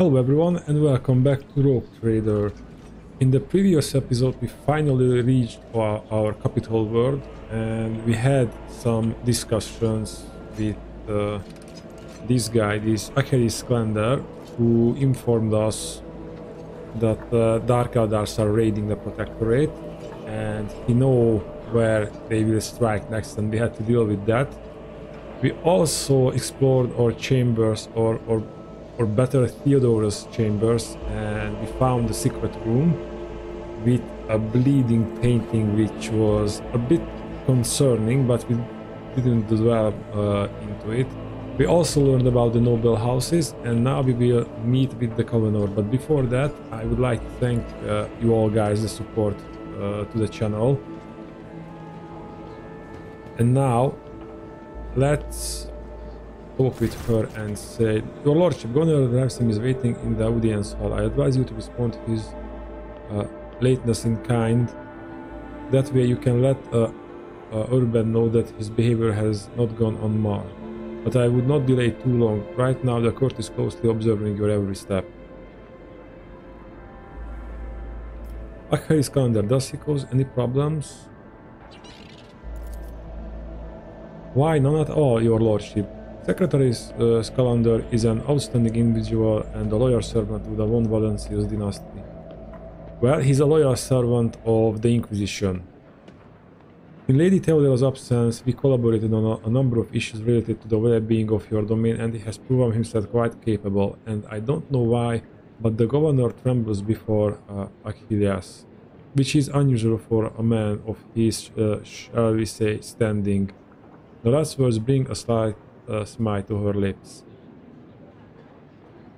Hello everyone and welcome back to Rogue Trader. In the previous episode we finally reached our capital world and we had some discussions with this guy, this Acheris Clander, who informed us that Dark Eldars are raiding the Protectorate and he knows where they will strike next and we had to deal with that. We also explored our chambers or better Theodora's chambers, and we found a secret room with a bleeding painting which was a bit concerning, but we didn't dwell into it. We also learned about the noble houses and now we will meet with the govenor, but before that I would like to thank you all guys, the support to the channel. And now let's talk with her and say, "Your Lordship, Governor Ransom is waiting in the audience hall. I advise you to respond to his lateness in kind. That way you can let Urban know that his behavior has not gone unmarked. But I would not delay too long. Right now the court is closely observing your every step." Acheris Calendar, does he cause any problems? Why, none at all, Your Lordship. Secretary Scalander is an outstanding individual and a loyal servant of the von Valencius dynasty. Well, he's a loyal servant of the Inquisition. In Lady Theodora's absence, we collaborated on a number of issues related to the well-being of your domain, and he has proven himself quite capable. And I don't know why, but the governor trembles before Achilles, which is unusual for a man of his, shall we say, standing. The last words bring a slight smile to her lips.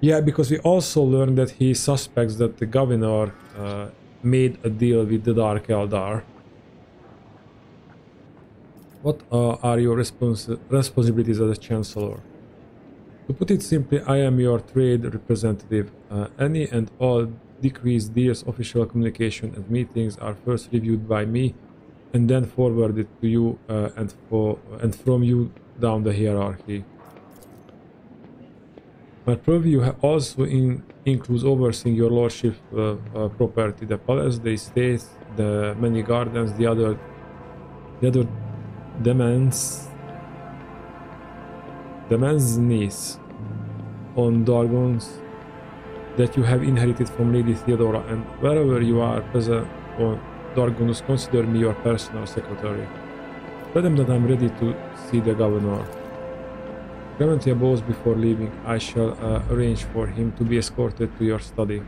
Yeah, because we also learned that he suspects that the governor made a deal with the Dark Eldar. What are your responsibilities as a chancellor? To put it simply, I am your trade representative. Any and all decreased deals, official communication and meetings are first reviewed by me and then forwarded to you and from you down the hierarchy. My purview also includes overseeing your lordship's property, the palace, the estates, the many gardens, the other demands niece on dragons that you have inherited from Lady Theodora, and wherever you are present on Dargonus, consider me your personal secretary. Tell them that I'm ready to see the governor. Clementia bows before leaving. I shall arrange for him to be escorted to your study.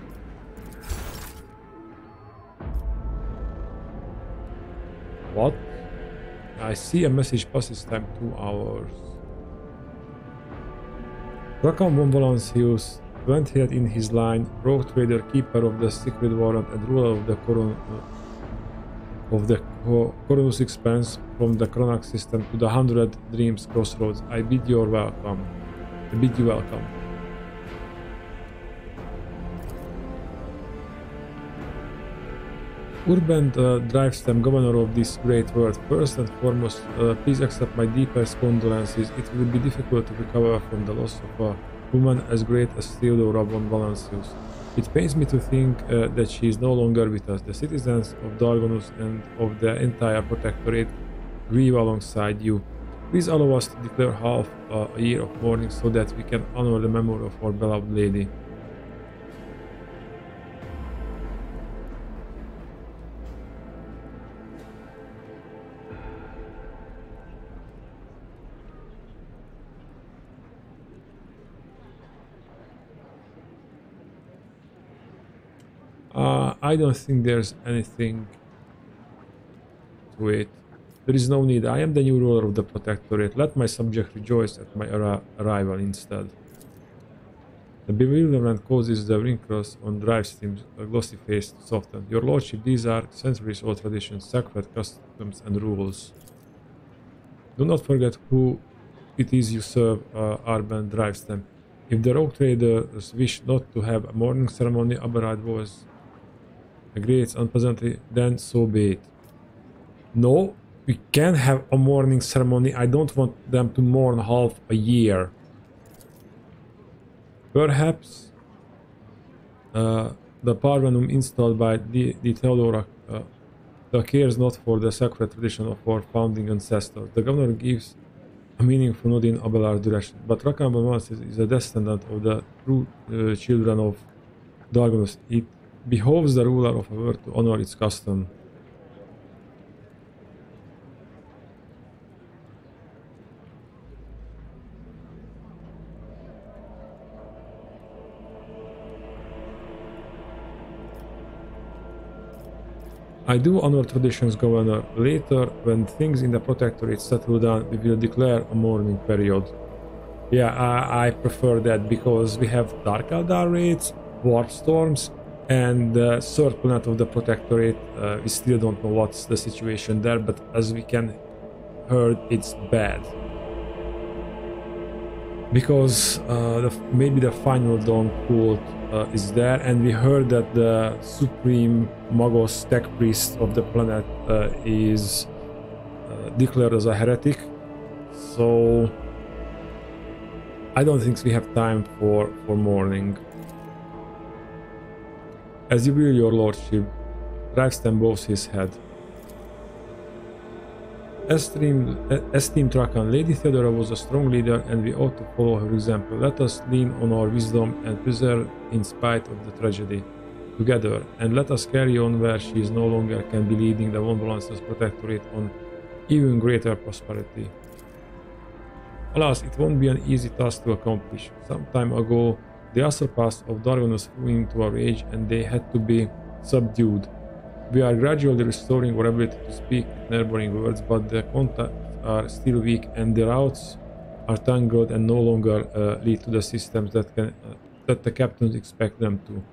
What? I see a message passes time 2 hours. Rakam von Valancius, 20th in his line, rogue trader, keeper of the secret warrant and ruler of the Coronus expanse from the Chronax system to the 100 Dreams Crossroads. I bid you welcome. Urban Drivestem, governor of this great world. First and foremost, please accept my deepest condolences. It will be difficult to recover from the loss of a woman as great as Theodora von Valancius. It pains me to think that she is no longer with us. The citizens of Dargonus and of the entire Protectorate grieve alongside you. Please allow us to declare half a year of mourning so that we can honor the memory of our beloved lady. I don't think there's anything to it. There is no need. I am the new ruler of the Protectorate. Let my subjects rejoice at my arrival instead. The bewilderment causes the wrinkles on Drivestem's glossy face to soften. Your lordship, these are centuries-old traditions, sacred customs and rules. Do not forget who it is you serve, Urban Drivestem. If the rogue traders wish not to have a mourning ceremony, Aberrad was agrees unpleasantly, then so be it. No, we can have a mourning ceremony. I don't want them to mourn half a year. Perhaps the Parvenum installed by the Theodora cares not for the sacred tradition of our founding ancestors. The governor gives a meaningful nod in Abelard's direction, but Rakan is a descendant of the true children of Dargonus. It behoves the ruler of a world to honor its custom. I do honor traditions, Governor. Later, when things in the Protectorate settle down, we will declare a mourning period. Yeah, I prefer that because we have Dark Eldar raids, Warp Storms, and the third planet of the Protectorate. We still don't know what's the situation there, but as we can heard, it's bad. Because maybe the final Dawn cult is there, and we heard that the Supreme Magos Tech Priest of the planet is declared as a heretic. So I don't think we have time for mourning. As you will, your lordship. Drivestem bows his head. Esteemed Trakan, Lady Theodora was a strong leader and we ought to follow her example. Let us lean on our wisdom and persevere in spite of the tragedy together, and let us carry on where she is no longer can be leading the Von Balance's Protectorate on even greater prosperity. Alas, it won't be an easy task to accomplish. Some time ago, the usurpers of Dargonus flew into a rage and they had to be subdued. We are gradually restoring our ability to speak neighboring words, but the contacts are still weak and the routes are tangled and no longer lead to the systems that the captains expect them to.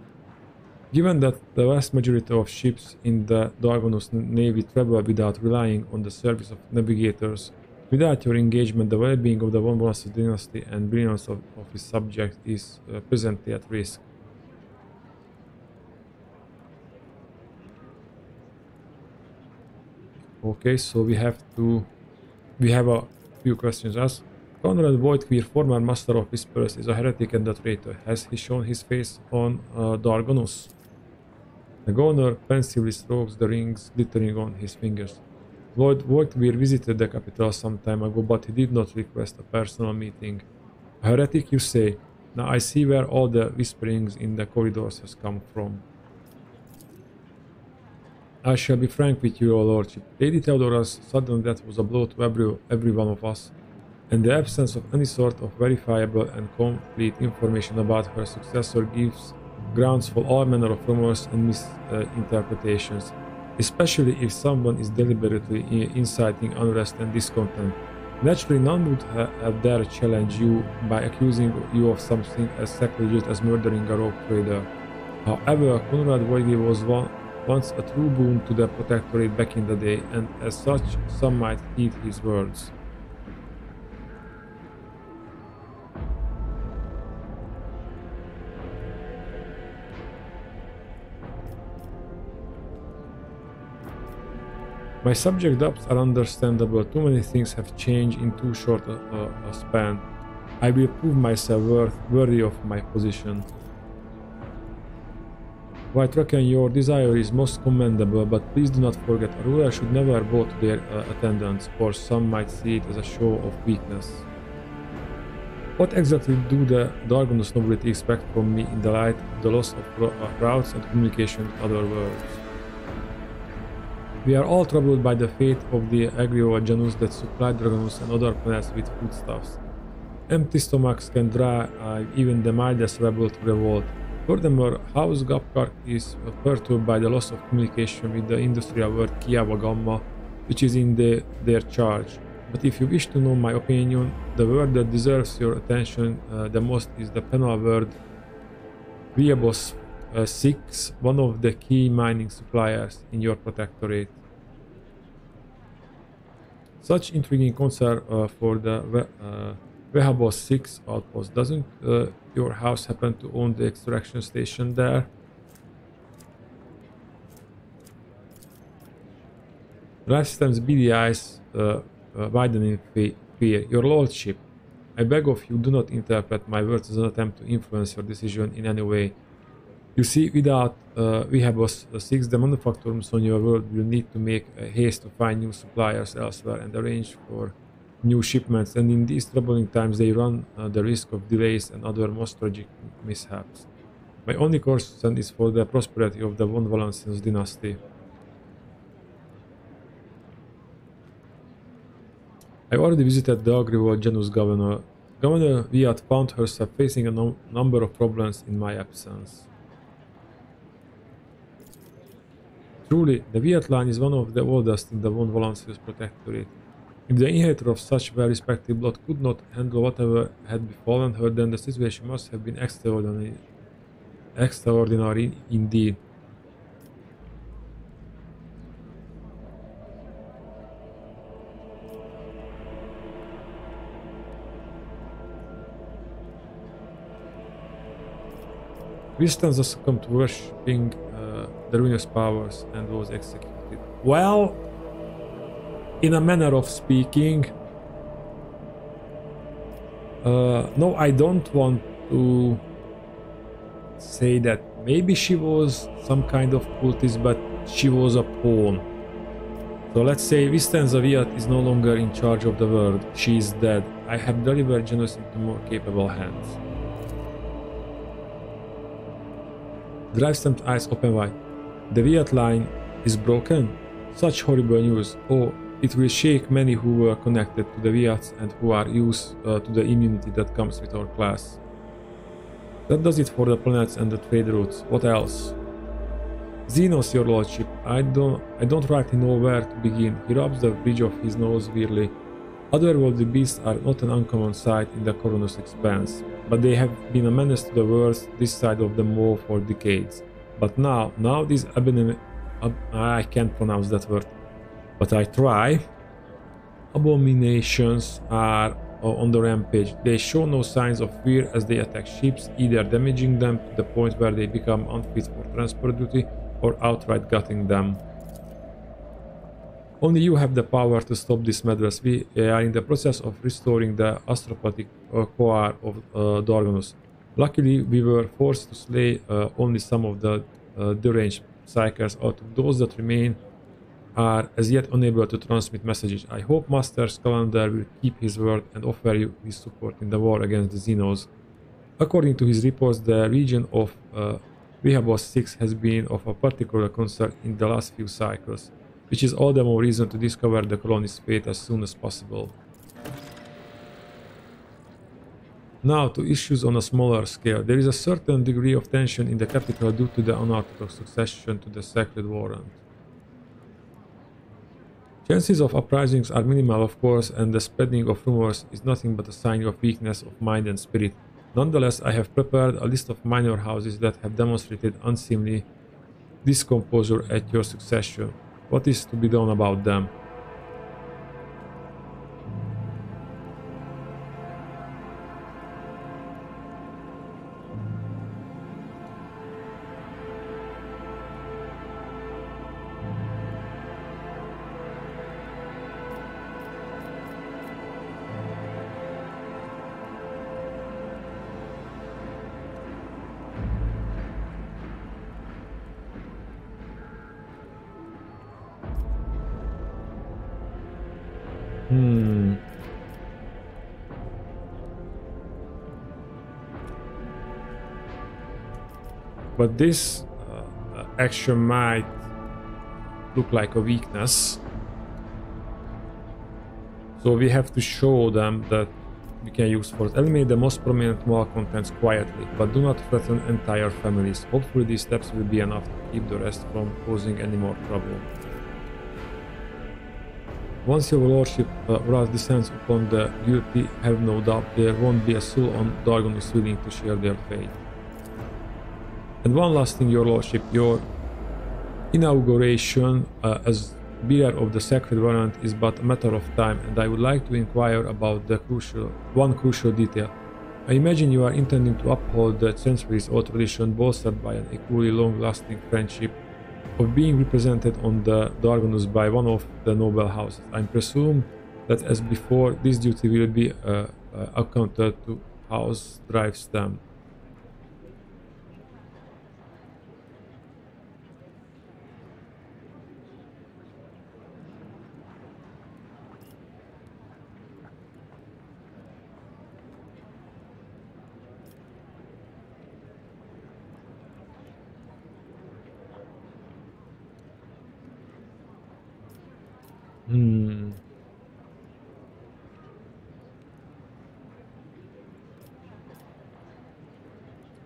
Given that the vast majority of ships in the Dargonus Navy travel without relying on the service of navigators, without your engagement, the well-being of the Von Balance's dynasty and brilliance of his subjects is presently at risk. Okay, so we have a few questions asked. Conrad Voigtqueer, former Master of Whispers, is a heretic and a traitor. Has he shown his face on Dargonus? The governor pensively strokes the rings glittering on his fingers. Lord Voigtqueer visited the capital some time ago, but he did not request a personal meeting. A heretic, you say? Now I see where all the whisperings in the corridors has come from. I shall be frank with you, your lordship. Lady Theodora's sudden death was a blow to every one of us, and the absence of any sort of verifiable and complete information about her successor gives grounds for all manner of rumors and misinterpretations, especially if someone is deliberately inciting unrest and discontent. Naturally, none would have dared challenge you by accusing you of something as sacrilegious as murdering a rogue trader. However, Conrad Voigtqueer was once a true boon to the Protectorate back in the day, and as such, some might heed his words. My subject doubts are understandable. Too many things have changed in too short a span. I will prove myself worthy of my position. White Rakan, your desire is most commendable, but please do not forget, a ruler should never bow to their attendants, or some might see it as a show of weakness. What exactly do the Dargonus nobility expect from me in the light of the loss of routes and communication with other worlds? We are all troubled by the fate of the Agrio Janus that supplied Dargonus and other planets with foodstuffs. Empty stomachs can drive even the mildest rebel to revolt. Furthermore, House Gapkark is perturbed by the loss of communication with the industrial world Kiava Gamma, which is in their charge. But if you wish to know my opinion, the word that deserves your attention the most is the penal word Viabos 6, one of the key mining suppliers in your protectorate. Such intriguing concern for the Vehabos 6 outpost. Doesn't your house happen to own the extraction station there? Lifestem's beady eyes widen in fear. Your lordship, I beg of you, do not interpret my words as an attempt to influence your decision in any way. You see, without we have us 6, the manufacturers on your world will need to make a haste to find new suppliers elsewhere and arrange for new shipments, and in these troubling times they run the risk of delays and other most tragic mishaps. My only concern is for the prosperity of the von Valancien's dynasty. I already visited the agri Janus governor. Governor Viat found herself facing a number of problems in my absence. Truly, the Viat line is one of the oldest in the von Valancius protectorate. If the inheritor of such well-respected blood could not handle whatever had befallen her, then the situation must have been extraordinary indeed. Vistanza succumbed to worshipping the ruinous powers and was executed. Well, in a manner of speaking, no, I don't want to say that maybe she was some kind of cultist, but she was a pawn. So let's say Vistanza Viat is no longer in charge of the world. She is dead. I have delivered Janus into more capable hands. Drive stamped eyes open wide. The Viat line is broken? Such horrible news. Oh, it will shake many who were connected to the Viats and who are used to the immunity that comes with our class. That does it for the planets and the trade routes. What else? Xenos, your lordship. I don't rightly know where to begin. He rubs the bridge of his nose wearily. Otherworldly beasts are not an uncommon sight in the Coronus expanse, but they have been a menace to the world this side of the Maw for decades. But now these I can't pronounce that word, but I try. Abominations are on the rampage. They show no signs of fear as they attack ships, either damaging them to the point where they become unfit for transport duty or outright gutting them. Only you have the power to stop this madness. We are in the process of restoring the astropathic core of Dorganus. Luckily, we were forced to slay only some of the deranged psychers. Out of those that remain are as yet unable to transmit messages. I hope Master Scalander will keep his word and offer you his support in the war against the Xenos. According to his reports, the region of Vihabos 6 has been of a particular concern in the last few cycles, which is all the more reason to discover the colony's fate as soon as possible. Now to issues on a smaller scale. There is a certain degree of tension in the capital due to the unorthodox succession to the Sacred Warrant. Chances of uprisings are minimal, of course, and the spreading of rumors is nothing but a sign of weakness of mind and spirit. Nonetheless, I have prepared a list of minor houses that have demonstrated unseemly discomposure at your succession. What is to be done about them? But this action might look like a weakness. So we have to show them that we can use force. Eliminate the most prominent malcontents quietly, but do not threaten entire families. Hopefully these steps will be enough to keep the rest from causing any more trouble. Once your lordship wrath descends upon the guilty, have no doubt there won't be a soul on Dargonus willing to share their fate. And one last thing, your lordship, your inauguration as bearer of the Sacred Warrant is but a matter of time, and I would like to inquire about the one crucial detail. I imagine you are intending to uphold the centuries-old tradition bolstered by an equally long-lasting friendship of being represented on the Dargonus by one of the noble houses. I presume that as before, this duty will be accounted to House Drive Stamp.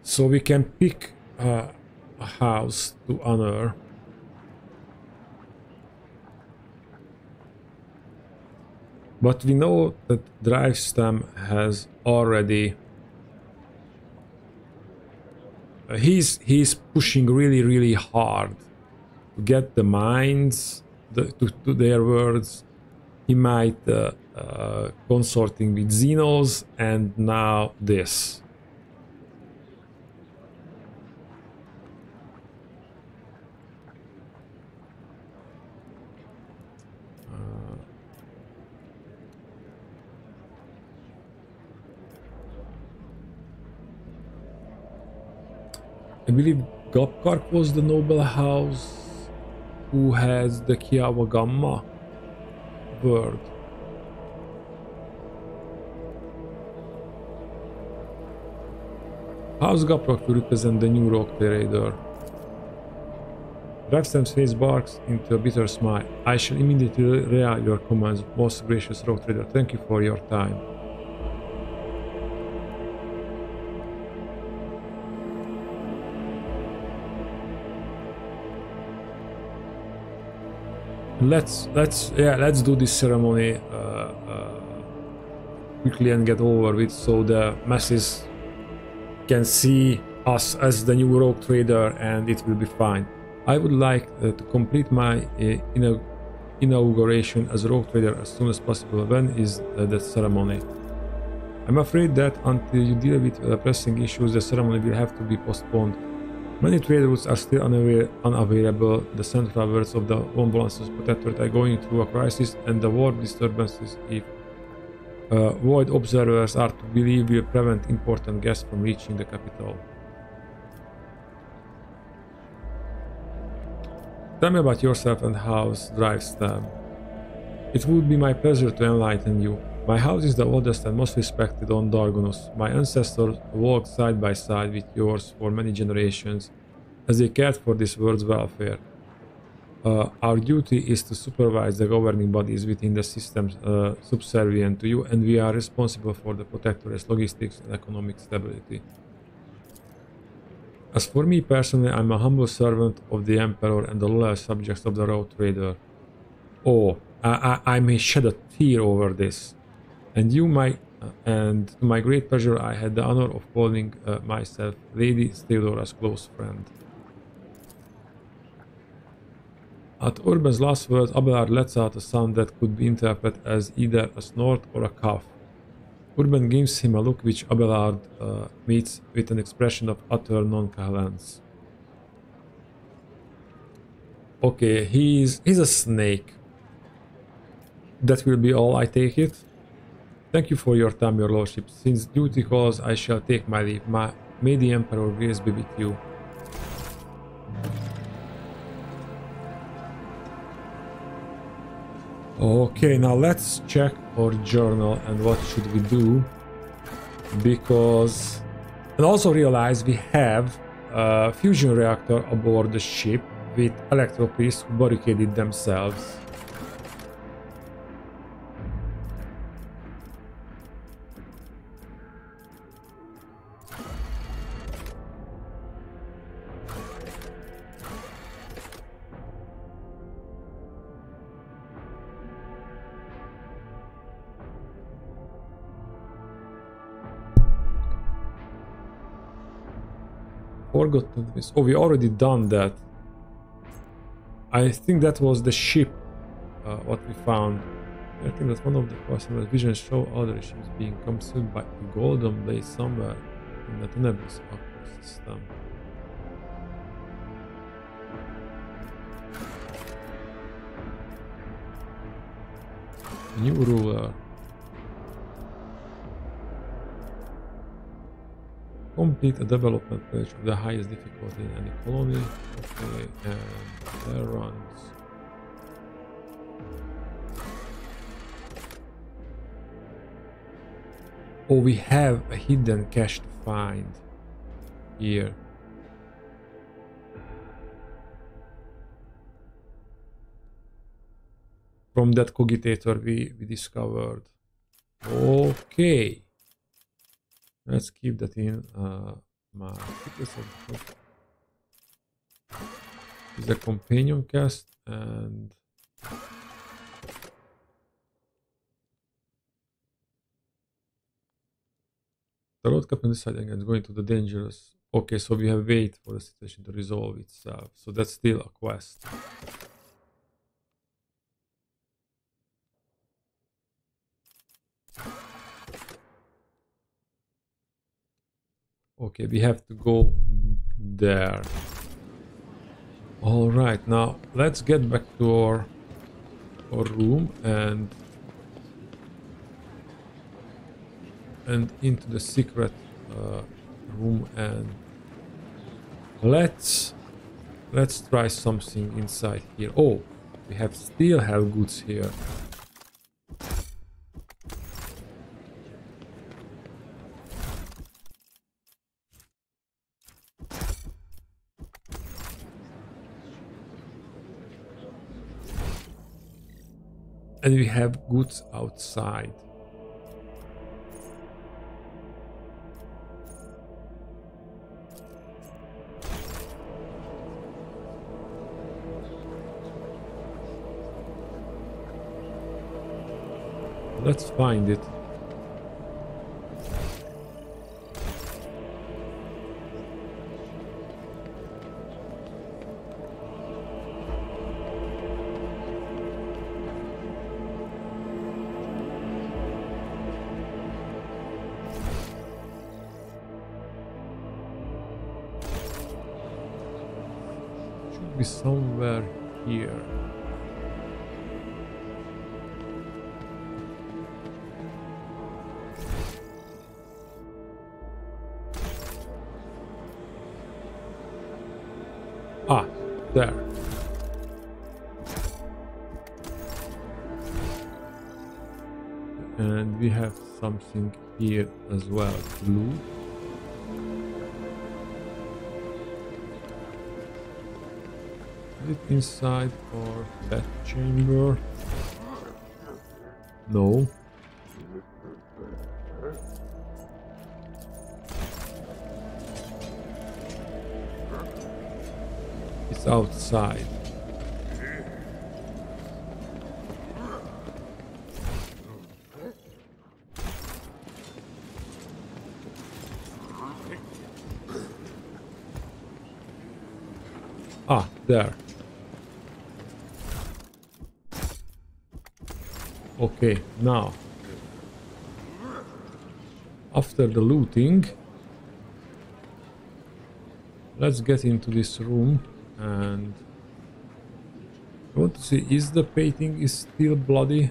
So we can pick a house to honor. But we know that Drive Stem has already... he's pushing really hard to get the mines to their words. He might consorting with Xenos, and now this. I believe Gopkark was the noble house who has the Kiawa Gamma word. House Gopkark to represent the new rogue trader. Drivestam's face barks into a bitter smile. I shall immediately relay your commands, most gracious rogue trader. Thank you for your time. Let's do this ceremony quickly and get over with, so the masses can see us as the new rogue trader, and it will be fine. I would like to complete my inauguration as a rogue trader as soon as possible. When is the ceremony? I'm afraid that until you deal with pressing issues, the ceremony will have to be postponed. Many trade routes are still unavailable. The central words of the Wombolance's protectorate are going through a crisis, and the war disturbances, if void observers are to believe, will prevent important guests from reaching the capital. Tell me about yourself and House Drivestam. It would be my pleasure to enlighten you. My house is the oldest and most respected on Dargonus. My ancestors walked side by side with yours for many generations, as they cared for this world's welfare. Our duty is to supervise the governing bodies within the systems subservient to you, and we are responsible for the Protectorate's logistics and economic stability. As for me personally, I'm a humble servant of the Emperor and the loyal subjects of the Road Trader. Oh, I may shed a tear over this. And to my great pleasure, I had the honor of calling myself Lady Theodora's close friend. At Urban's last words, Abelard lets out a sound that could be interpreted as either a snort or a cough. Urban gives him a look which Abelard meets with an expression of utter nonchalance. Okay, he's a snake. That will be all, I take it. Thank you for your time, your lordship. Since duty calls, I shall take my leave. May the Emperor grace be with you. Okay, now let's check our journal and what should we do. Because... And also realize we have a fusion reactor aboard the ship with electropriests who barricaded themselves. Forgotten this. Oh, we already done that. I think that was the ship, what we found. I think that one of the customers' visions show other ships being consumed by a golden blade somewhere in the Tenebris upper system. New ruler. Complete a development page of the highest difficulty in any colony. Okay, and there runs. Oh, we have a hidden cache to find here. from that cogitator we discovered. Okay, let's keep that in my secrets of the book. Is a companion cast, and the road captain deciding and going to the dangerous. Okay, so we have wait for the situation to resolve itself. So that's still a quest. Okay, we have to go there. All right, now let's get back to our room and into the secret room, and let's try something inside here. Oh, we still have goods here. And we have goods outside. Let's find it. Should be somewhere here. Ah, there. And we have something here as well. Blue. Is it inside or that chamber? No. It's outside. Ah, there. Okay, now after the looting, let's get into this room. And I want to see, is the painting is still bloody?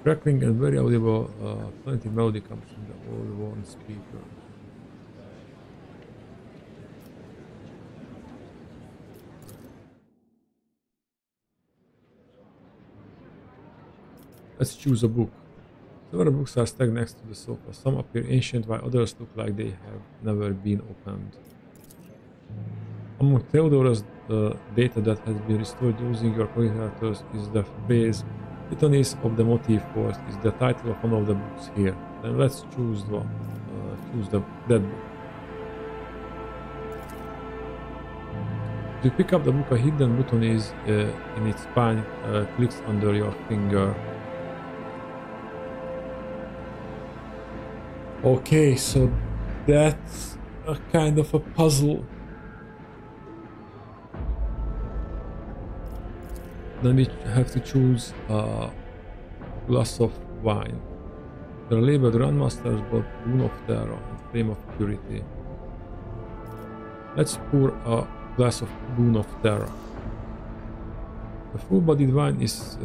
Crackling and very audible, plenty melody comes from the old worn speaker. Let's choose a book. Several books are stacked next to the sofa. Some appear ancient while others look like they have never been opened. Among Theodora's data that has been restored using your calculators is the phrase "Litanies of the Motif Force" is the title of one of the books here. Then let's choose one. That book. If you pick up the book, a hidden button is in its spine, clicks under your finger. Okay, so that's a kind of a puzzle. Then we have to choose a glass of wine. They're labeled Grandmaster's Blood, Boon of Terror, and Flame of Purity. Let's pour a glass of Boon of Terror. The full-bodied wine is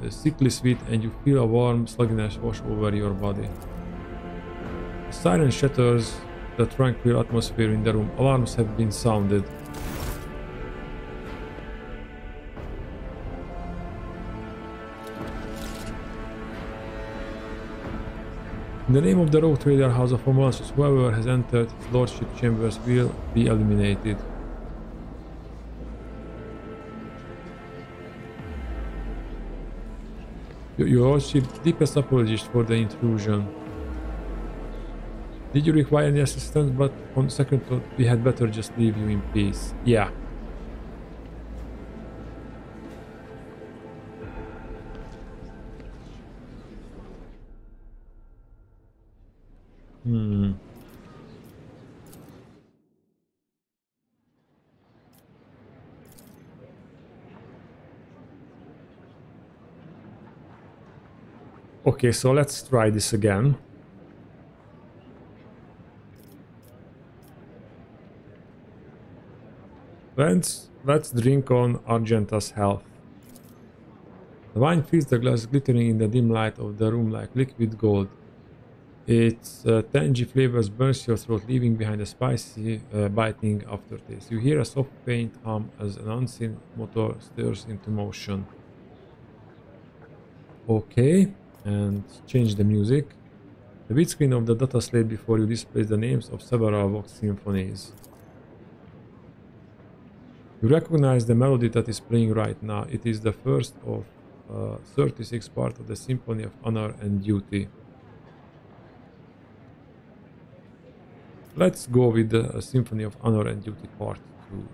sickly sweet, and you feel a warm sluggishness wash over your body. The siren shatters the tranquil atmosphere in the room. Alarms have been sounded. In the name of the Rogue Trader House of Monsters, whoever has entered his lordship chambers will be eliminated. Your Lordship, deepest apologies for the intrusion. Did you require any assistance? But on second thought, we had better just leave you in peace. Yeah. Okay, so let's try this again. Let's drink on Argenta's health. The wine fills the glass, glittering in the dim light of the room like liquid gold. Its tangy flavors burst your throat, leaving behind a spicy, biting aftertaste. You hear a soft, faint hum as an unseen motor stirs into motion. Okay, and change the music. The beat screen of the data slate before you displays the names of several Vox symphonies. You recognize the melody that is playing right now. It is the first of 36 parts of the Symphony of Honor and Duty. Let's go with the Symphony of Honor and Duty Part 2.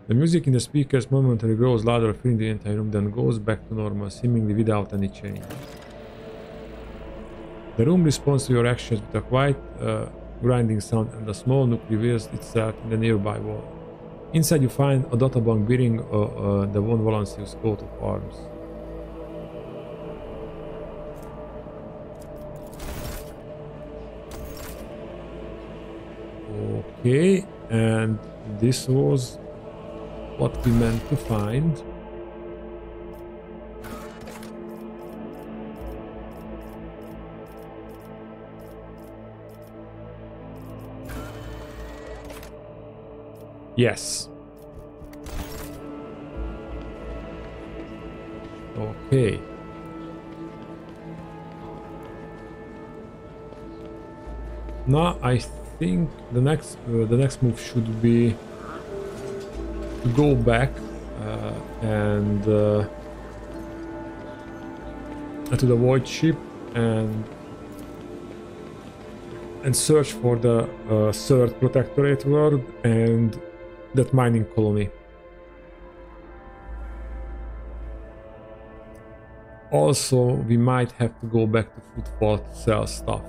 The music in the speakers momentarily grows louder, filling the entire room, then goes back to normal, seemingly without any change. The room responds to your actions with a quiet, grinding sound, and a small nook reveals itself in the nearby wall. Inside you find a databank bearing the von Valancius coat of arms. Okay, and this was what we meant to find. Yes. Okay. Now I think the next move should be to go back and to the void ship and search for the third protectorate world and that mining colony. Also, we might have to go back to Footfall to sell stuff.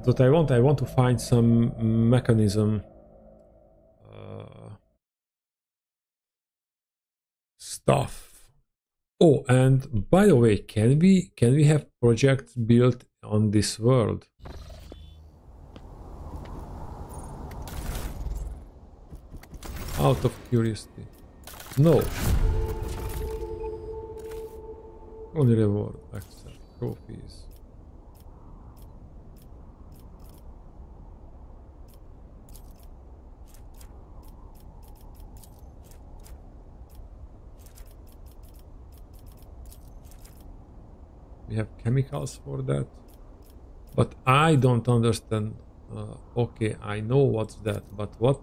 What I want to find some mechanism stuff. Oh, and by the way, can we have projects built on this world? Out of curiosity. No. Only reward, accept, trophies. We have chemicals for that, but I don't understand. Okay, I know what's that, but what?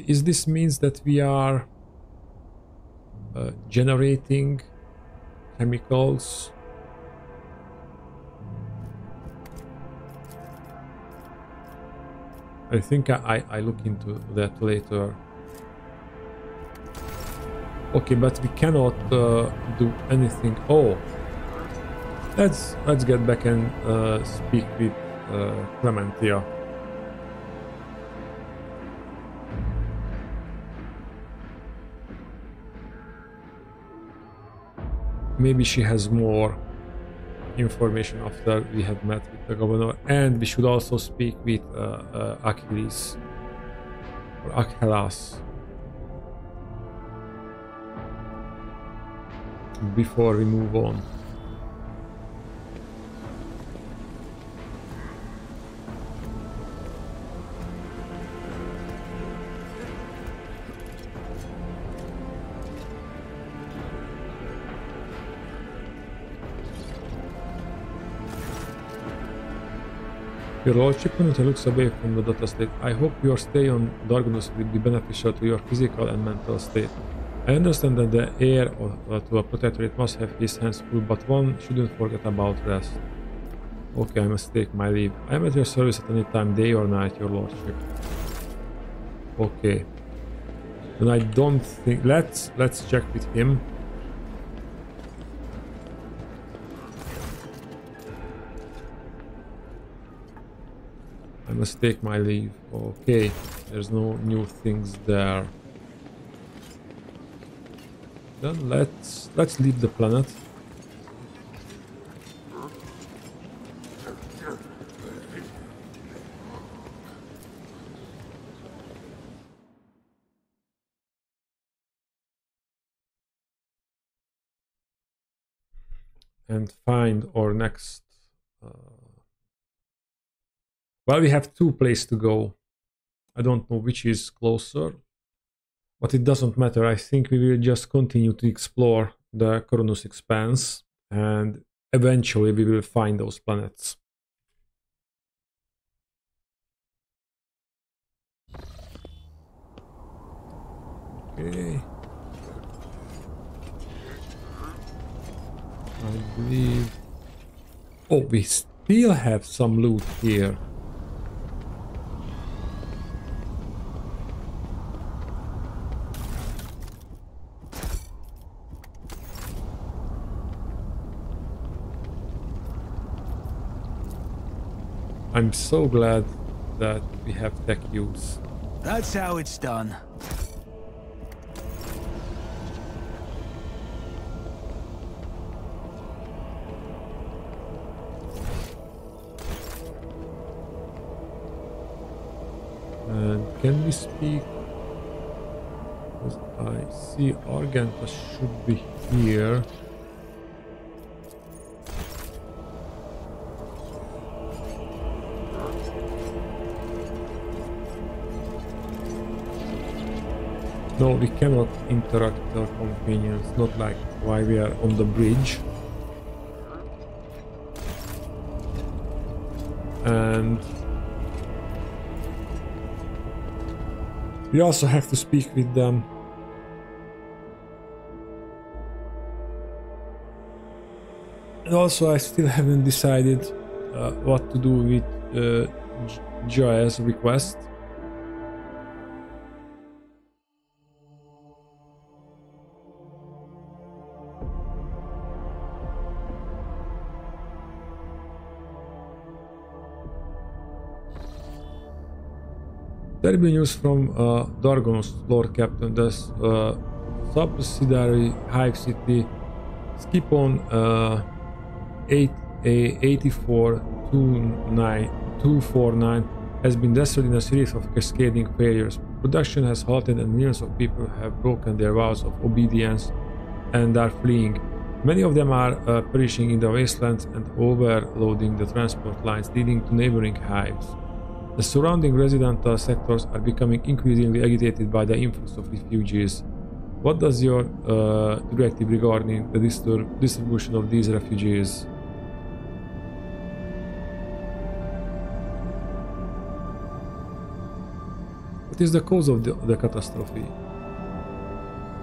Is this means that we are generating chemicals? I think I look into that later. Okay, but we cannot do anything. Oh, let's get back and speak with Clementia. Maybe she has more information after we have met with the governor, and we should also speak with Achilles or Achilles before we move on. Your lordship currently looks away from the data state. I hope your stay on Dargonus will be beneficial to your physical and mental state. I understand that the heir to a protectorate must have his hands full, but one shouldn't forget about rest. Okay, I must take my leave. I am at your service at any time, day or night, your lordship. Okay. Then I don't think... Let's check with him. I must take my leave. Okay, there's no new things there. Then let's leave the planet. And find our next... Well, we have two places to go. I don't know which is closer, but it doesn't matter. I think we will just continue to explore the Coronus Expanse, and eventually we will find those planets. Okay. I believe... Oh, we still have some loot here. I'm so glad that we have tech use. That's how it's done. And can we speak? Because I see Argenta should be here. No, we cannot interact with our companions, not like while we are on the bridge. And we also have to speak with them. And also I still haven't decided what to do with Joya's request. Terrible news from Dargonus, Lord Captain. The subsidiary hive city Skipon 8484249 has been destroyed in a series of cascading failures. Production has halted and millions of people have broken their vows of obedience and are fleeing. Many of them are perishing in the wastelands and overloading the transport lines leading to neighboring hives. The surrounding residential sectors are becoming increasingly agitated by the influx of refugees. What does your directive regarding the distribution of these refugees? What is the cause of the catastrophe?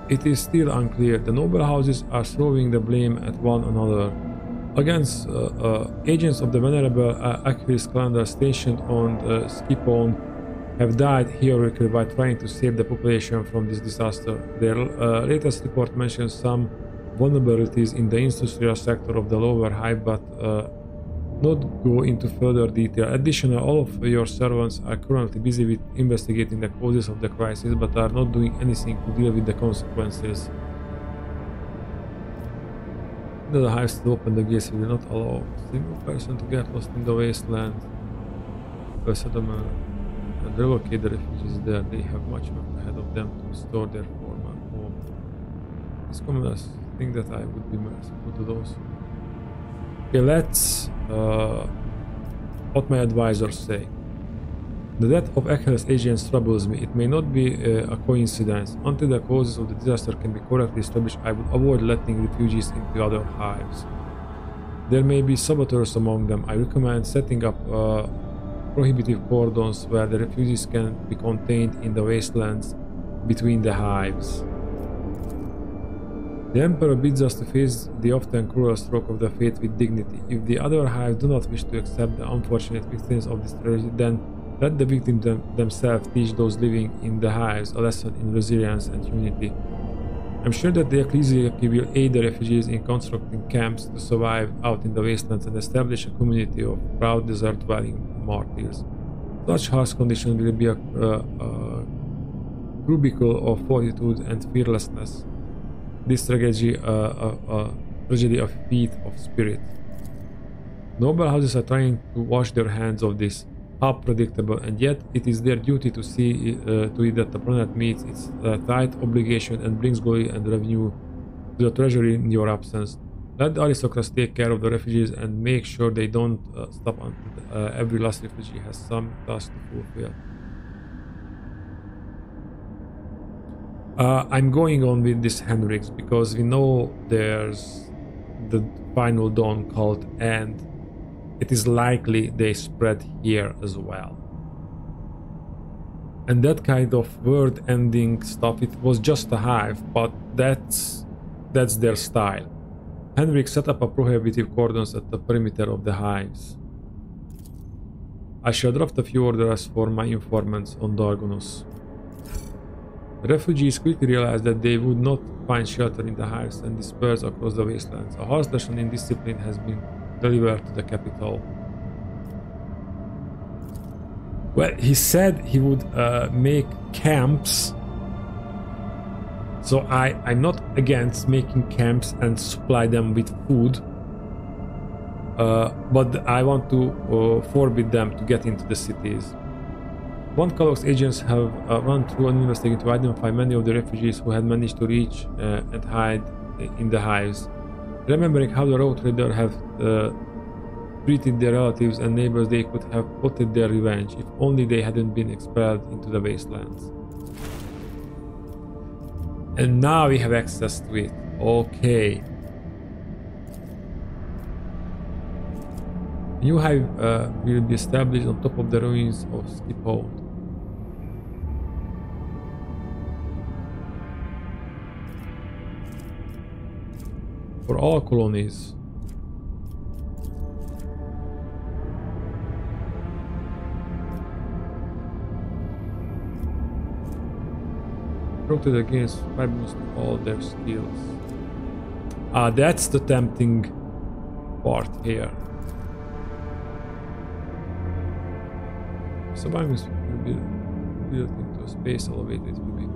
It is still unclear. The noble houses are throwing the blame at one another. Against agents of the venerable Achilles calendar stationed on Skipon have died heroically by trying to save the population from this disaster. Their latest report mentions some vulnerabilities in the industrial sector of the lower hive, but not go into further detail. Additionally, all of your servants are currently busy with investigating the causes of the crisis, but are not doing anything to deal with the consequences. The hives to open the gates will not allow a single person to get lost in the wasteland. The settlement and relocate the refugees there. They have much work ahead of them to restore their former home. These commoners think that I would be merciful to those. Okay, let's what my advisors say. The death of Achilles' agents troubles me. It may not be a coincidence. Until the causes of the disaster can be correctly established, I would avoid letting refugees into other hives. There may be saboteurs among them. I recommend setting up prohibitive cordons where the refugees can be contained in the wastelands between the hives. The Emperor bids us to face the often cruel stroke of the fate with dignity. If the other hives do not wish to accept the unfortunate victims of this tragedy, then let the victims themselves teach those living in the hives a lesson in resilience and unity. I'm sure that the Ecclesiarchy will aid the refugees in constructing camps to survive out in the wastelands and establish a community of proud desert-dwelling martyrs. Such harsh conditions will be a crucible of fortitude and fearlessness. This tragedy, tragedy of feat of spirit. Noble houses are trying to wash their hands of this, how predictable, and yet it is their duty to see to it that the planet meets its tight obligation and brings glory and revenue to the treasury in your absence. Let the aristocrats take care of the refugees and make sure they don't stop until every last refugee has some task to fulfill. I'm going on with this Henriks because we know there's the final dawn cult and it is likely they spread here as well. And that kind of world ending stuff, it was just a hive, but that's their style. Henrik set up a prohibitive cordons at the perimeter of the hives. I shall draft a few orders for my informants on Dargonus. Refugees quickly realized that they would not find shelter in the hives and dispersed across the wastelands. A harsh lesson in discipline has been delivered to the capital. Well, he said he would make camps. So I'm not against making camps and supply them with food. But I want to forbid them to get into the cities. One Kalok's agents have run through an investigation to identify many of the refugees who had managed to reach and hide in the hives. Remembering how the road trader have treated their relatives and neighbors, they could have plotted their revenge if only they hadn't been expelled into the wastelands. And now we have access to it. Okay. New hive will be established on top of the ruins of Skiphold. For all colonies. Protected against fibers to all their skills. Ah, that's the tempting part here. Survivors will be built into a space elevator. It will be.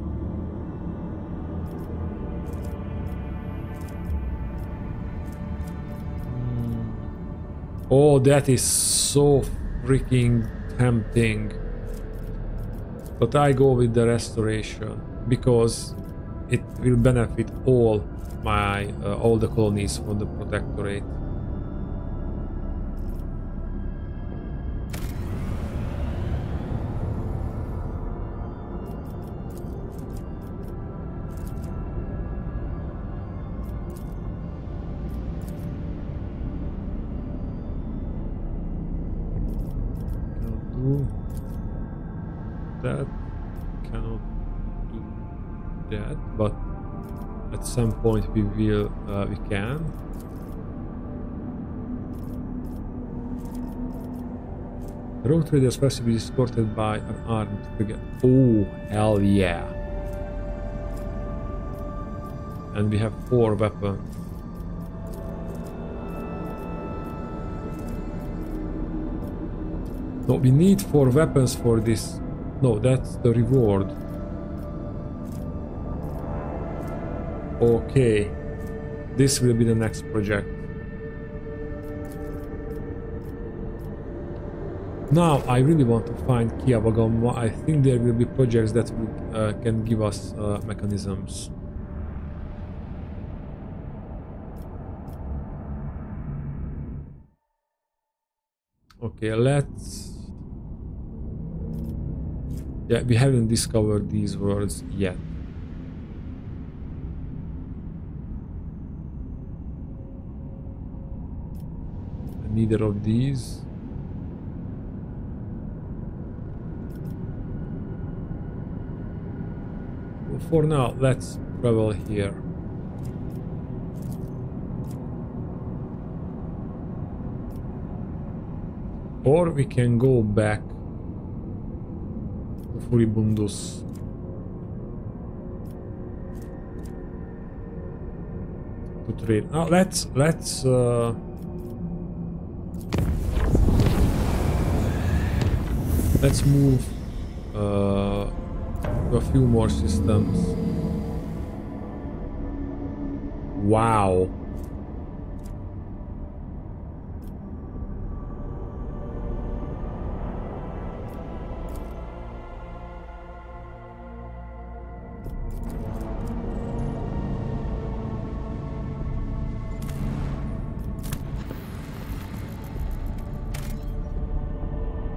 Oh, that is so freaking tempting. But I go with the restoration because it will benefit all the colonies from the protectorate. That cannot do that, but at some point we can. The road traders first will be escorted by an armed frigate. Oh, hell yeah! And we have 4 weapons. No, we need 4 weapons for this. No, that's the reward. Okay. This will be the next project. Now, I really want to find Kiavagamma. I think there will be projects that can give us mechanisms. Okay, let's... Yeah, we haven't discovered these words yet. Neither of these. for now, let's travel here. Or we can go back to Furibundus. To trade. Now let's move to a few more systems. Wow.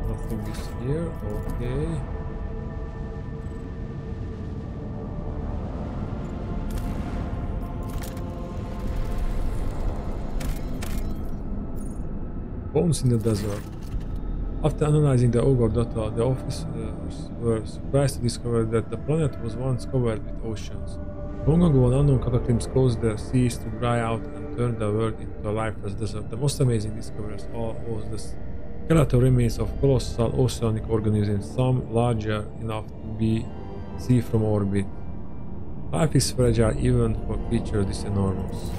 Nothing is here, okay. Bones in the desert. After analyzing the ogre data, the officers were surprised to discover that the planet was once covered with oceans. Long ago, an unknown cataclysm caused the seas to dry out and turned the world into a lifeless desert. The most amazing discoveries was the skeletal remains of colossal oceanic organisms, some larger enough to be seen from orbit. Life is fragile even for creatures this enormous.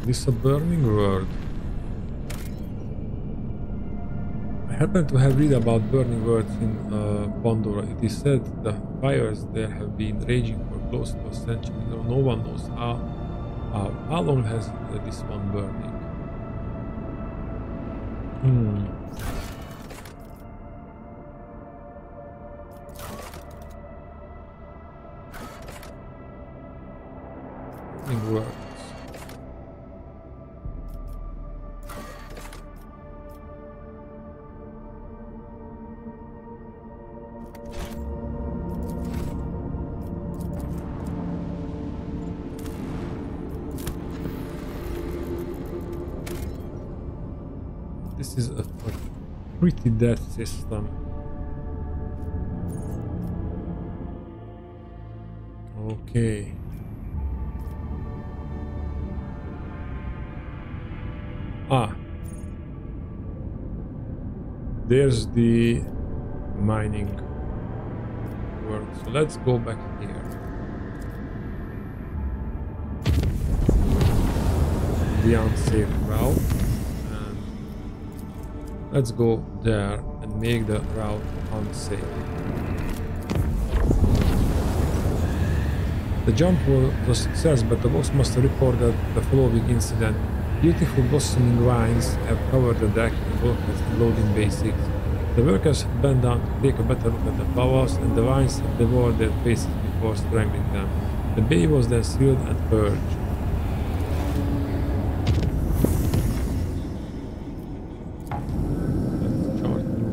This is a burning world. I happen to have read about burning worlds in Pandora. It is said the fires there have been raging for close to a century. No one knows how long has this one burning. Burning world. This is a pretty dead system. Okay. There's the mining world. So let's go back here. The unsafe route. Let's go there and make the route unsafe. The jump was a success, but the Bossmaster reported the following incident. Beautiful blossoming vines have covered the deck and workers in loading basics. The workers bent down to take a better look at the flowers, and the vines have devoured their faces before strangling them. The bay was then sealed and purged.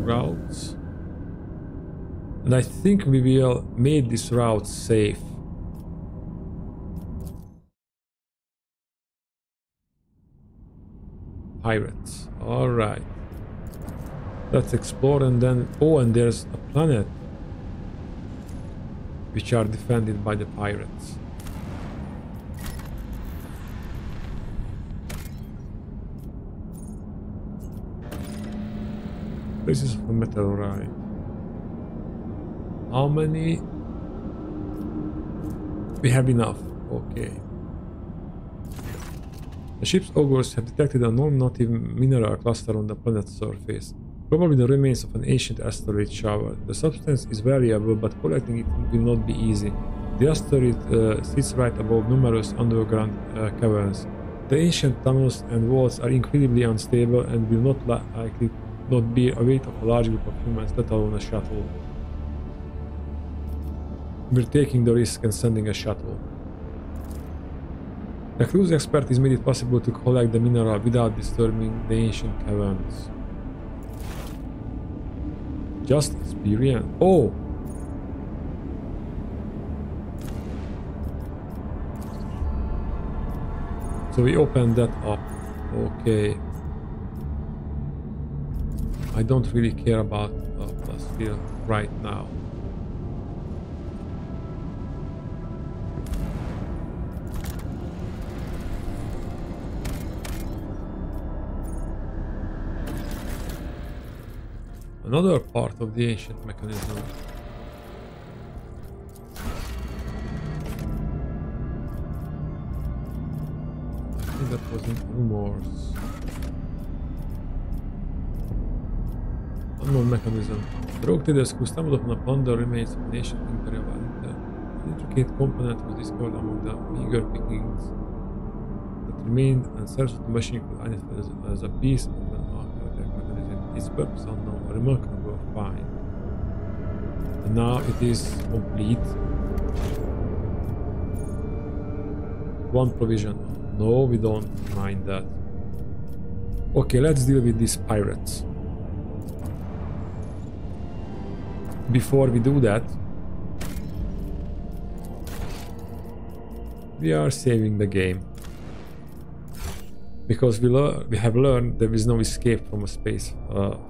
Routes, and I think we will make this route safe. Pirates. All right, let's explore, and then and there's a planet which are defended by the pirates. This is for meteorite. How many? We have enough. Okay. The ship's augurs have detected a non-native mineral cluster on the planet's surface. Probably the remains of an ancient asteroid shower. The substance is variable, but collecting it will not be easy. The asteroid sits right above numerous underground caverns. The ancient tunnels and walls are incredibly unstable and will not likely not bear a weight of a large group of humans, let alone a shuttle. We're taking the risk and sending a shuttle. The cruise expertise made it possible to collect the mineral without disturbing the ancient caverns. Just experience. Oh! So we open that up. Okay. I don't really care about plus field right now. Another part of the ancient mechanism. I think that was in rumors. Unknown mechanism. The rogue traders who stumbled upon a plunder remains of an ancient imperial value. An intricate component was discovered among the meager pickings that remained, and searched the machine could identify as a piece of an architect mechanism. Its purpose unknown, a remarkable find. And now it is complete. One provision. No, we don't mind that. Okay, let's deal with these pirates. Before we do that, we are saving the game. Because we have learned there is no escape from a space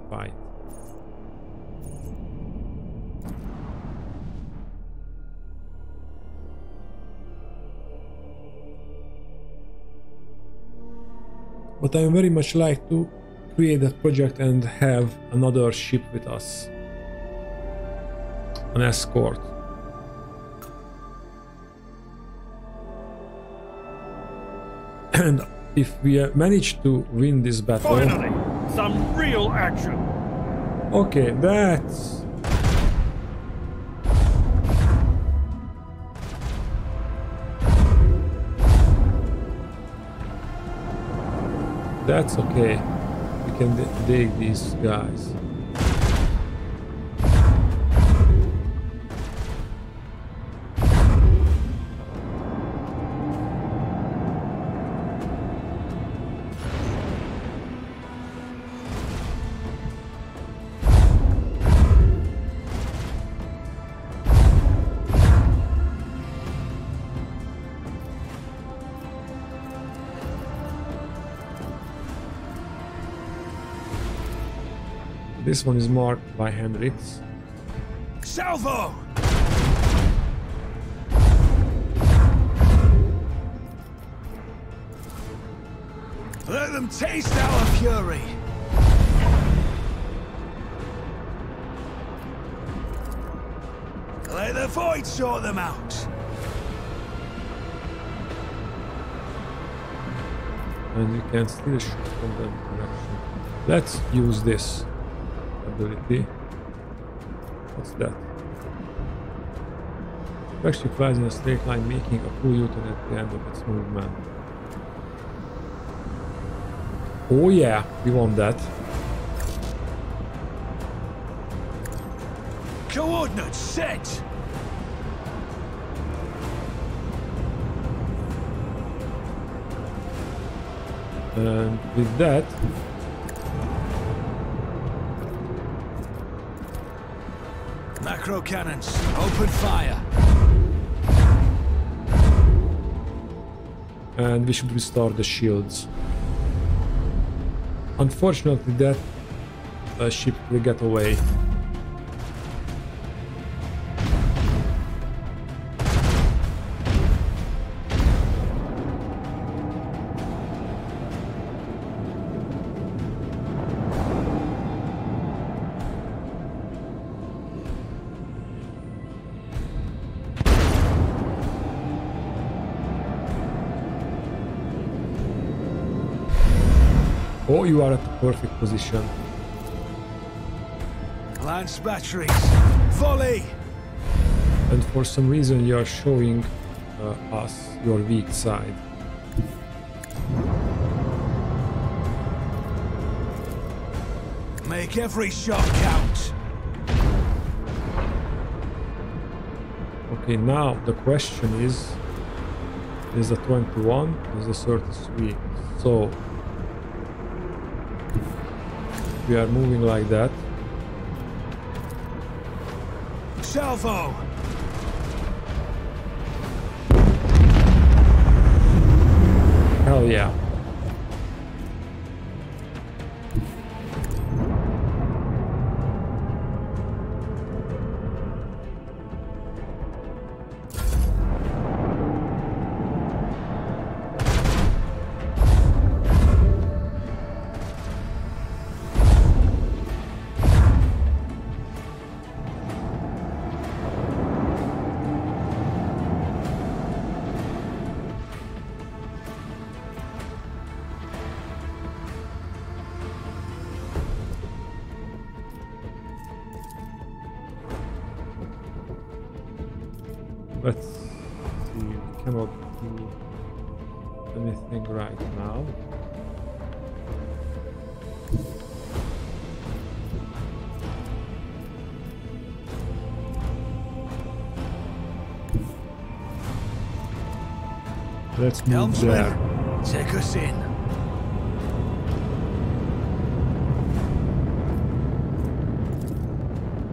fight. But I very much like to create a project and have another ship with us. An escort. And if we manage to win this battle... Finally, some real action! Okay, that's... That's okay. We can dig these guys. This one is marked by Hendrix. Salvo! Let them taste our fury. Let the void sort them out. And you can still shoot from that direction. Let's use this ability. What's that? It actually flies in a straight line, making a full U-turn at the end of its movement. Oh yeah, we want that. Coordinates set. And with that, macro cannons, open fire. and we should restore the shields. Unfortunately, that ship will get away. Oh, you are at the perfect position. Lance batteries, volley! And for some reason you are showing us your weak side. Make every shot count. Okay, now the question is a 21, is a 33. So we are moving like that. Salvo! Hell yeah. Let's see, we cannot do anything right now. Let's move there. Helmsman, take us in.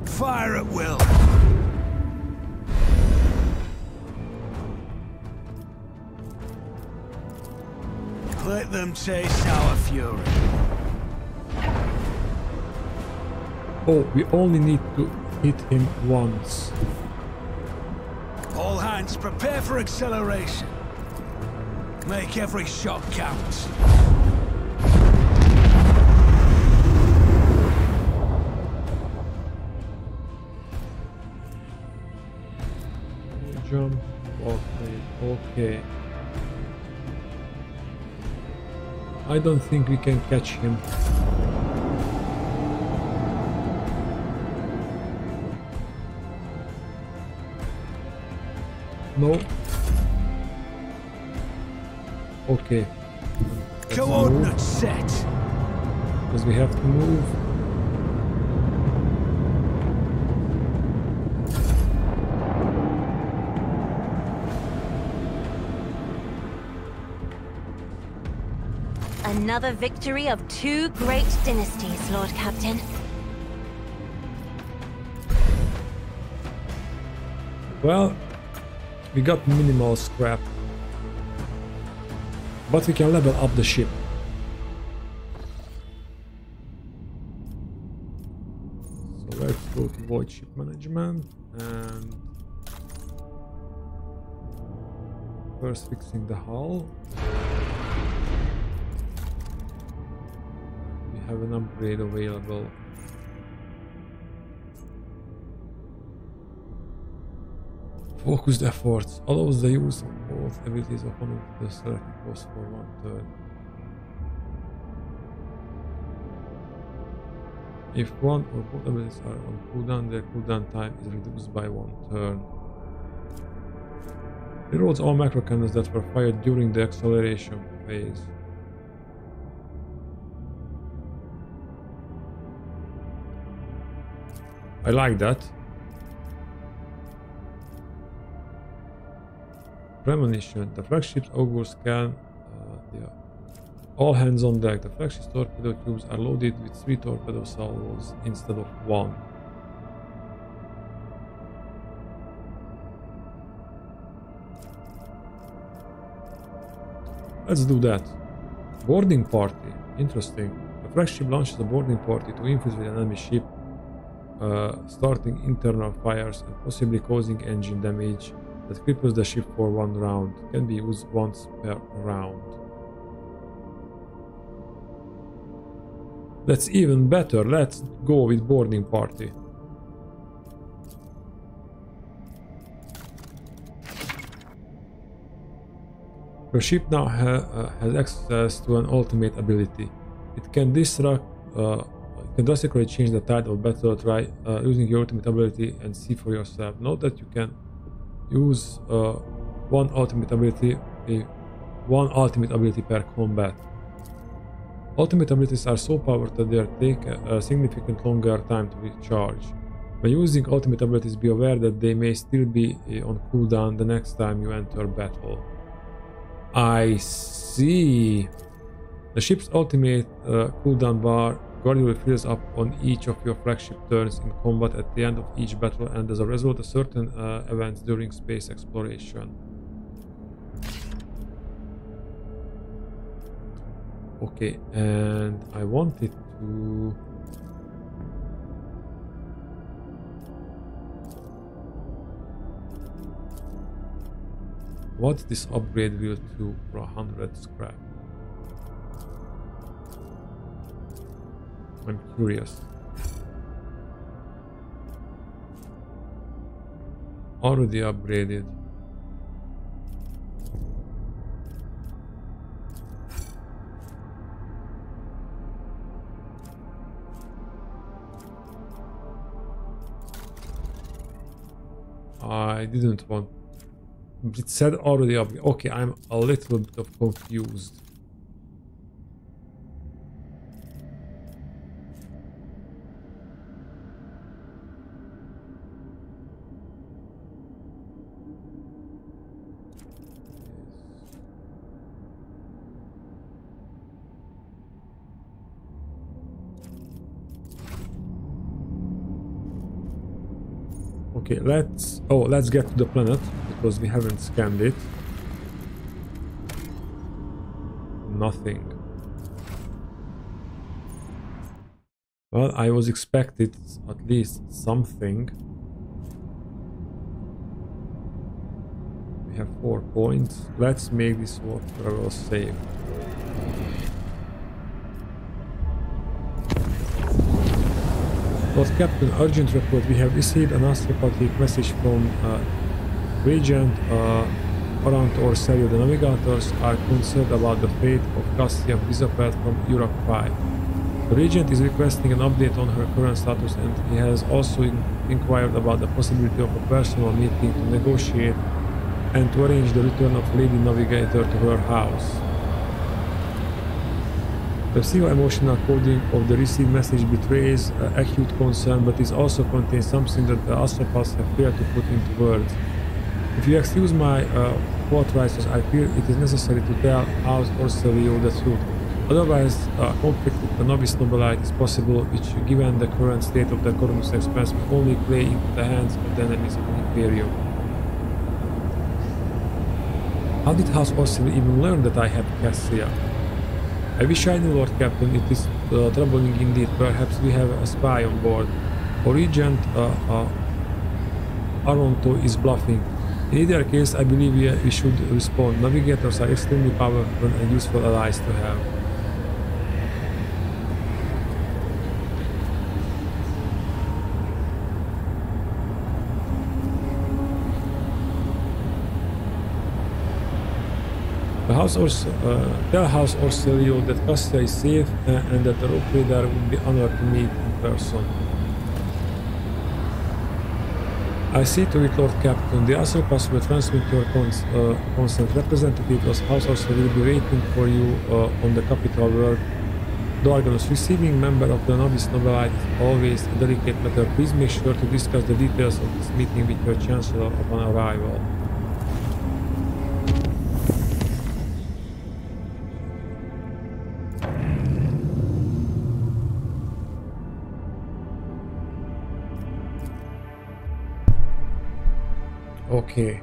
Fire at will. Let them taste our fury. Oh, we only need to hit him once. All hands prepare for acceleration. Make every shot count. Jump. Okay. I don't think we can catch him. No. Okay. Coordinates set. Because we have to move. Another victory of two great dynasties, Lord Captain. Well, we got minimal scrap. But we can level up the ship. So let's go to Void Ship Management and first fixing the hull. We have an upgrade available. Focused efforts allows the use of both abilities of one of the selected boss for 1 turn. If one or both abilities are on cooldown, their cooldown time is reduced by 1 turn. Reloads all macro cannons that were fired during the acceleration phase. I like that. Premonition. The flagship's augurs can... All hands on deck. The flagship's torpedo tubes are loaded with 3 torpedo salvos instead of 1. Let's do that. Boarding party. Interesting. The flagship launches a boarding party to infiltrate an enemy ship, starting internal fires and possibly causing engine damage that cripples the ship for 1 round. Can be used once per round. That's even better. Let's go with boarding party. Your ship now has access to an ultimate ability. It can drastically change the tide of battle. Try using your ultimate ability and see for yourself. Note that you can use one ultimate ability per combat. Ultimate abilities are so powerful that they take a significant longer time to recharge. When using ultimate abilities, be aware that they may still be on cooldown the next time you enter battle. I see. The ship's ultimate cooldown bar gradually fills up on each of your flagship turns in combat at the end of each battle, and as a result of certain events during space exploration. Okay, and I wanted to... What's this upgrade will do for 100 scrap? I'm curious. Already upgraded. I didn't want... It said already upgrade. Okay, I'm a little bit of confused. Okay, let's get to the planet because we haven't scanned it. Nothing. Well, I was expected at least something. We have 4 points. Let's make this work travel safe. Lord Captain, urgent report. We have received an astropathic message from Regent Arant or Serio. The navigators are concerned about the fate of Cassia, who disappeared from Europe 5. The Regent is requesting an update on her current status, and he has also inquired about the possibility of a personal meeting to negotiate and to arrange the return of Lady Navigator to her house. The pseudo-emotional coding of the received message betrays acute concern, but it also contains something that the astropaths have failed to put into words. If you excuse my forthrightness, I feel it is necessary to tell House Orselio the truth. Otherwise, a conflict with the novice nobility is possible, which, given the current state of the Cornus Expanse, will only play into the hands of the enemies of the Imperium. How did House Orselio even learn that I had Cassia? I wish I knew, Lord Captain. It is troubling indeed. Perhaps we have a spy on board. Or Regent Aronto is bluffing. In either case, I believe we should respond. Navigators are extremely powerful and useful allies to have. Tell House Orselio that Cassia is safe and that the rope trader would be honored to meet in person. I see to it, Lord Captain. The Astropaths will transmit your consent. Representatives of House Orselio will be waiting for you on the capital world. Dorganus, receiving member of the Novice Nobility is always a delicate matter. Please make sure to discuss the details of this meeting with your Chancellor upon arrival. Okay.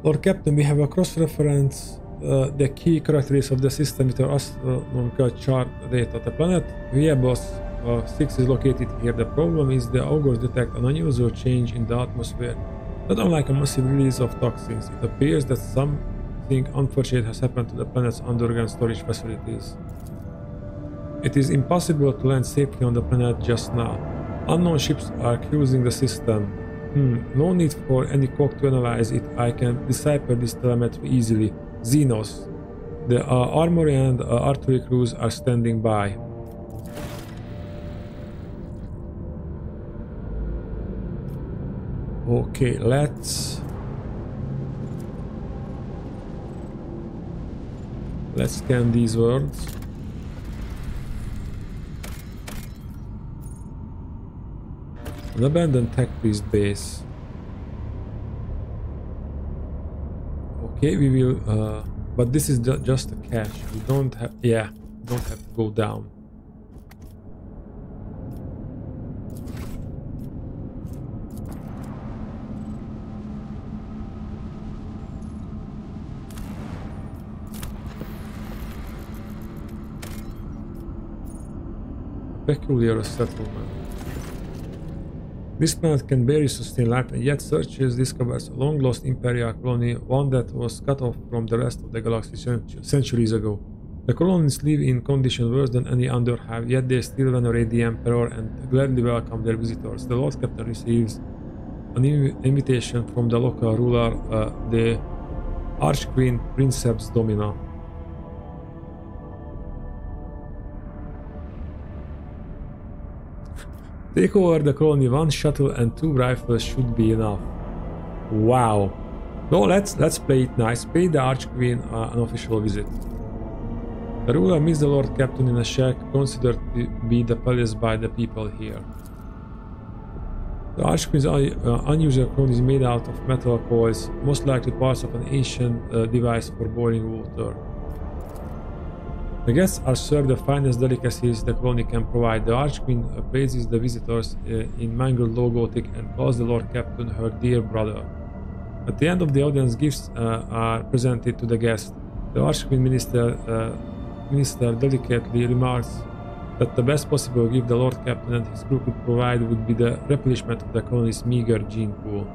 Lord Captain, we have a cross-reference the key characteristics of the system with our astronomical chart data. The planet Viebos 6 is located here. The problem is the augurs detect an unusual change in the atmosphere. Not unlike a massive release of toxins, it appears that something unfortunate has happened to the planet's underground storage facilities. It is impossible to land safely on the planet just now. Unknown ships are cruising the system. No need for any cock to analyze it. I can decipher this telemetry easily. Xenos. The armory and artillery crews are standing by. Okay, let's scan these words. An abandoned tech priest base. Okay, we will, but this is just a cache. We don't have, yeah, we don't have to go down. peculiar settlement. This planet can barely sustain life, and yet searches discovers a long-lost Imperial colony, one that was cut off from the rest of the galaxy centuries ago. The colonists live in conditions worse than any under have, yet they still venerate the Emperor and gladly welcome their visitors. The Lord Captain receives an invitation from the local ruler, the Archqueen Princeps Domina. Take over the colony. 1 shuttle and 2 rifles should be enough. Wow. No, let's play it nice. Pay the Archqueen an official visit. The ruler meets the Lord Captain in a shack considered to be the palace by the people here. The Archqueen's unusual colony is made out of metal coils, most likely parts of an ancient device for boiling water. The guests are served the finest delicacies the colony can provide. The Archqueen praises the visitors in mangled low Gothic and calls the Lord Captain her dear brother. At the end of the audience, gifts are presented to the guests. The Archqueen minister delicately remarks that the best possible gift the Lord Captain and his crew could provide would be the replenishment of the colony's meager gene pool.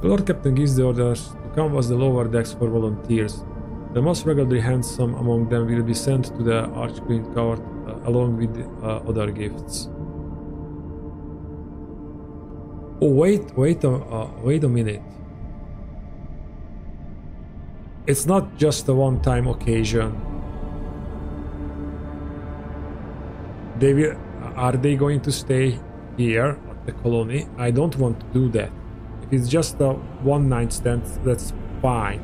The Lord Captain gives the orders to canvass the lower decks for volunteers. The most ruggedly handsome among them will be sent to the Archqueen court along with other gifts. Oh wait a minute. It's not just a one-time occasion. Are they going to stay here at the colony? I don't want to do that. If it's just a one-night stand, that's fine.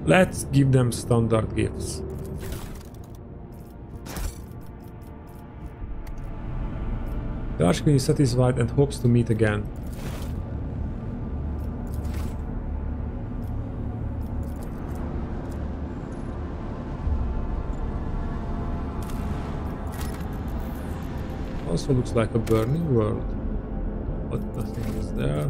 Let's give them standard gifts. The Archqueen is satisfied and hopes to meet again. Also looks like a burning world, but nothing is there.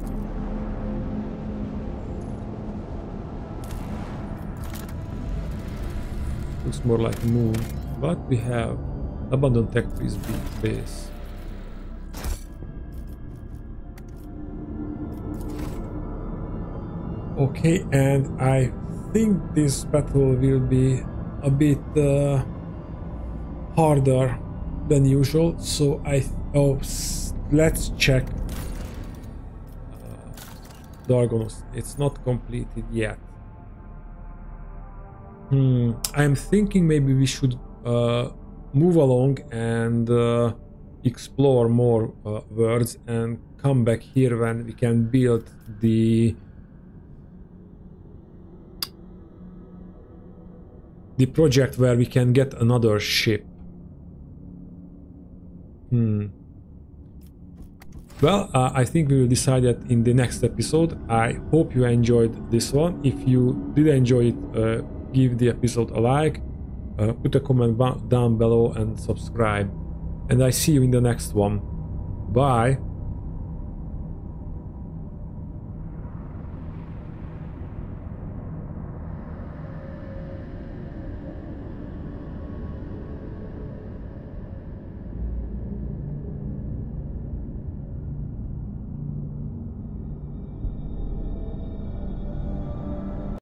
Looks more like a moon, but we have abandoned tech base. Okay, and I think this battle will be a bit harder than usual, so let's check Dargonus. It's not completed yet. I'm thinking maybe we should move along and explore more worlds and come back here when we can build the project where we can get another ship. Well, I think we will decide that in the next episode. I hope you enjoyed this one. If you did enjoy it, give the episode a like, put a comment down below and subscribe. And I see you in the next one. Bye!